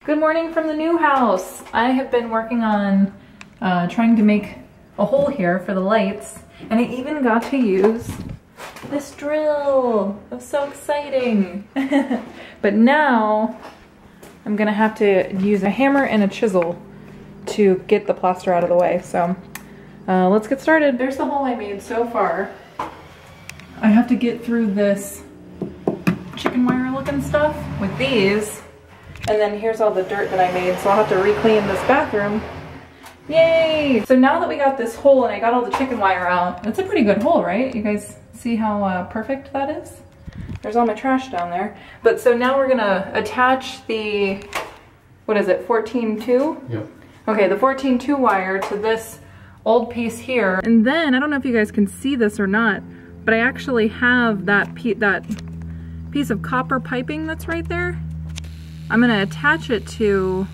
Good morning from the new house. I have been working on trying to make a hole here for the lights, and I even got to use this drill. It was so exciting. But now I'm gonna have to use a hammer and a chisel to get the plaster out of the way. So let's get started. There's the hole I made so far. I have to get through this chicken wire looking stuff with these. And then here's all the dirt that I made, so I'll have to re-clean this bathroom. Yay! So now that we got this hole and I got all the chicken wire out, it's a pretty good hole, right? You guys see how perfect that is? There's all my trash down there. But so now we're gonna attach the, what is it, 14-2? Yep. Okay, the 14-2 wire to this old piece here. And then, I don't know if you guys can see this or not, but I actually have that piece of copper piping that's right there. I'm gonna attach it to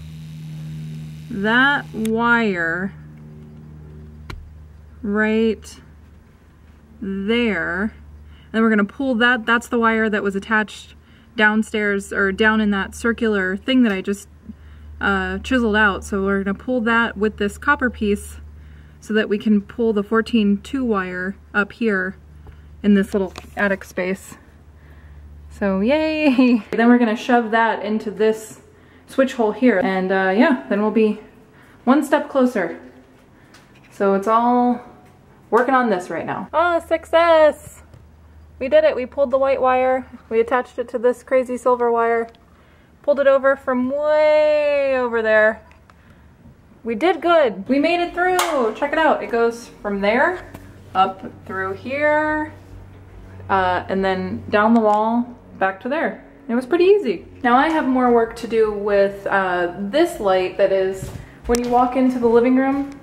that wire right there. And then we're gonna pull that, that's the wire that was attached downstairs or down in that circular thing that I just chiseled out. So we're gonna pull that with this copper piece so that we can pull the 14-2 wire up here in this little attic space. So yay! Then we're gonna shove that into this switch hole here, and yeah, then we'll be one step closer. So it's all working on this right now. Oh, success! We did it. We pulled the white wire, we attached it to this crazy silver wire, pulled it over from way over there. We did good. We made it through. Check it out. It goes from there up through here, and then down the wall back to there. It was pretty easy. Now I have more work to do with this light that is, when you walk into the living room,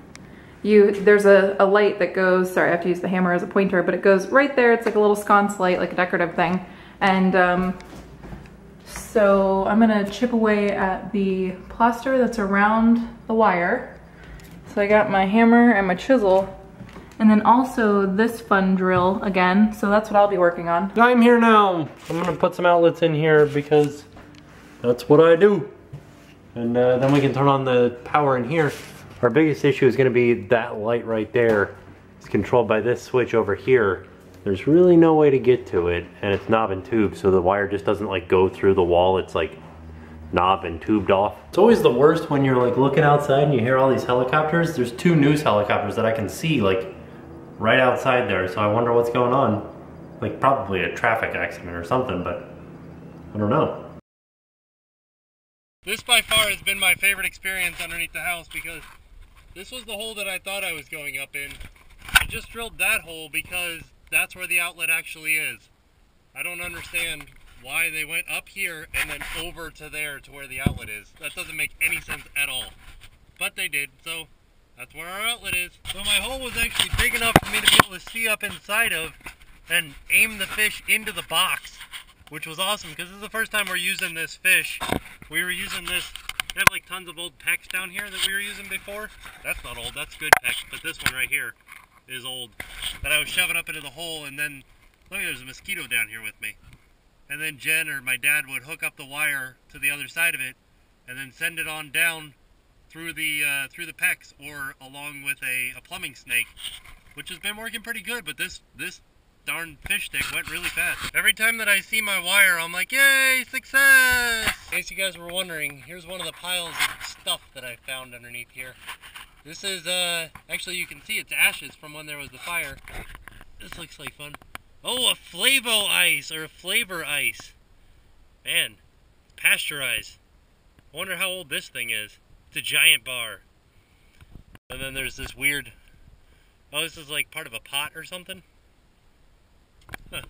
there's a light that goes, sorry I have to use the hammer as a pointer, but it goes right there. It's like a little sconce light, like a decorative thing. And so I'm gonna chip away at the plaster that's around the wire. So I got my hammer and my chisel, and then also this fun drill again, so that's what I'll be working on. I'm here now. I'm gonna put some outlets in here because that's what I do. And then we can turn on the power in here. Our biggest issue is gonna be that light right there. It's controlled by this switch over here. There's really no way to get to it, and it's knob and tube, so the wire just doesn't like go through the wall. It's like knob and tubed off. It's always the worst when you're like looking outside and you hear all these helicopters. There's two news helicopters that I can see like right outside there, so I wonder what's going on. Like probably a traffic accident or something, but I don't know. This by far has been my favorite experience underneath the house because this was the hole that I thought I was going up in. I just drilled that hole because that's where the outlet actually is. I don't understand why they went up here and then over to there to where the outlet is. That doesn't make any sense at all. But they did, so that's where our outlet is. So my hole was actually big enough for me to be able to see up inside of and aim the fish into the box, which was awesome because this is the first time we're using this fish. We were using this, we have like tons of old pecks down here that we were using before. That's not old, that's good pecks, but this one right here is old. That I was shoving up into the hole, and then, look, there's a mosquito down here with me. And then Jen or my dad would hook up the wire to the other side of it and then send it on down through the pecks or along with a plumbing snake, which has been working pretty good, but this darn fish stick went really fast. Every time that I see my wire, I'm like, yay, success! In case you guys were wondering, here's one of the piles of stuff that I found underneath here. This is, actually you can see it's ashes from when there was the fire. This looks like fun. Oh, a Flavo ice, or a flavor ice. Man, pasteurized. I wonder how old this thing is. It's a giant bar. And then there's this weird, oh, this is like part of a pot or something? Huh.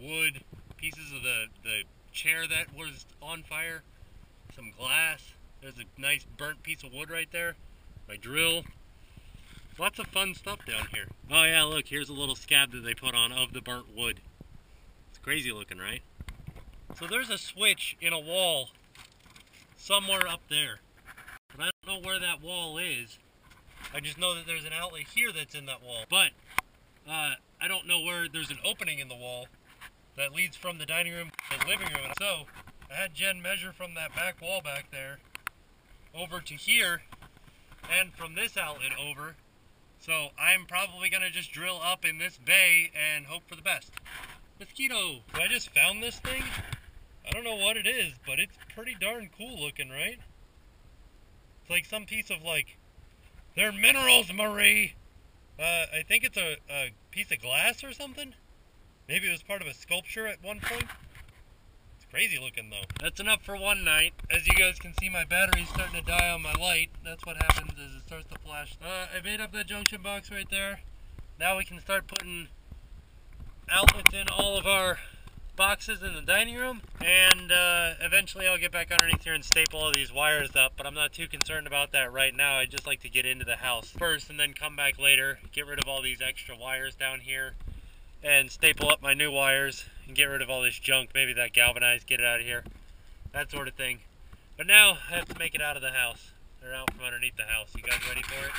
Wood, pieces of the chair that was on fire, some glass. There's a nice burnt piece of wood right there. My drill. Lots of fun stuff down here. Oh yeah, look, here's a little scab that they put on of the burnt wood. It's crazy looking, right? So there's a switch in a wall somewhere up there. And I don't know where that wall is. I just know that there's an outlet here that's in that wall. But I don't know where there's an opening in the wall that leads from the dining room to the living room. So I had Jen measure from that back wall back there over to here, and from this outlet over. So I'm probably gonna just drill up in this bay and hope for the best. Mosquito! I just found this thing. I don't know what it is, but it's pretty darn cool looking, right? It's like some piece of like, they're minerals, Marie! I think it's a piece of glass or something? Maybe it was part of a sculpture at one point? It's crazy looking though. That's enough for one night. As you guys can see, my battery's starting to die on my light. That's what happens is it starts to flash. I made up that junction box right there. Now we can start putting outlets in all of our boxes in the dining room, and eventually I'll get back underneath here and staple all these wires up, but I'm not too concerned about that right now. I'd just like to get into the house first and then come back later, get rid of all these extra wires down here and staple up my new wires and get rid of all this junk, maybe that galvanized, get it out of here, that sort of thing. But now I have to make it out of the house, or out from underneath the house. You guys ready for it?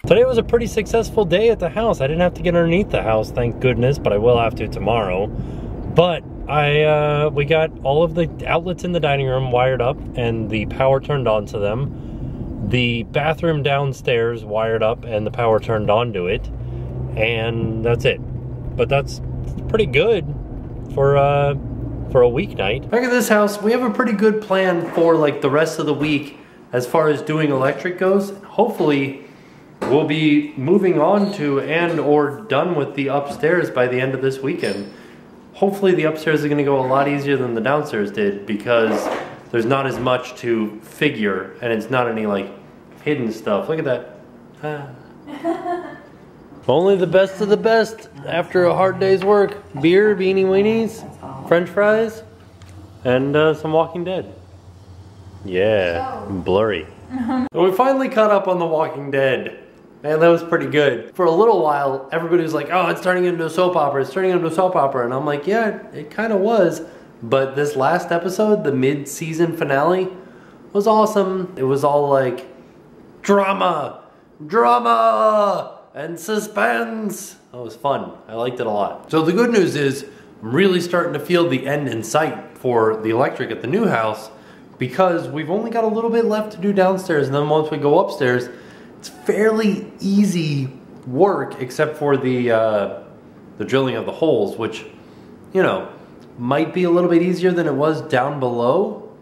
Today was a pretty successful day at the house. I didn't have to get underneath the house, thank goodness, but I will have to tomorrow. But we got all of the outlets in the dining room wired up and the power turned on to them. The bathroom downstairs wired up and the power turned on to it. And that's it. But that's pretty good for a weeknight. Back at this house, we have a pretty good plan for like the rest of the week as far as doing electric goes. Hopefully, we'll be moving on to and or done with the upstairs by the end of this weekend. Hopefully the upstairs is going to go a lot easier than the downstairs did because there's not as much to figure and it's not any like hidden stuff. Look at that. Ah. Only the best of the best after a hard day's work. Beer, beanie weenies, french fries, and some Walking Dead. Yeah, blurry. We finally caught up on The Walking Dead. Man, that was pretty good. For a little while, everybody was like, oh, it's turning into a soap opera, it's turning into a soap opera. And I'm like, yeah, it kind of was. But this last episode, the mid-season finale, was awesome. It was all like, drama, and suspense. It was fun. I liked it a lot. So the good news is, I'm really starting to feel the end in sight for the electric at the new house because we've only got a little bit left to do downstairs, and then once we go upstairs, it's fairly easy work except for the drilling of the holes, which, you know, might be a little bit easier than it was down below.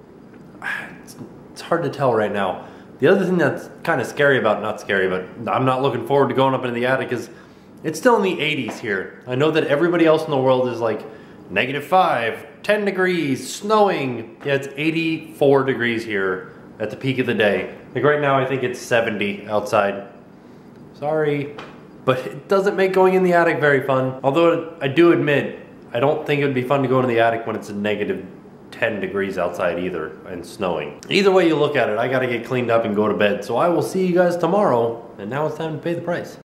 It's hard to tell right now. The other thing that's kind of scary about, not scary, but I'm not looking forward to going up into the attic is it's still in the 80s here. I know that everybody else in the world is like -5, 10 degrees, snowing. Yeah, it's 84 degrees here at the peak of the day. Like right now I think it's 70 outside. Sorry, but it doesn't make going in the attic very fun. Although I do admit, I don't think it would be fun to go into the attic when it's a -10 degrees outside either and snowing. Either way you look at it, I gotta get cleaned up and go to bed. So I will see you guys tomorrow, and now it's time to pay the price.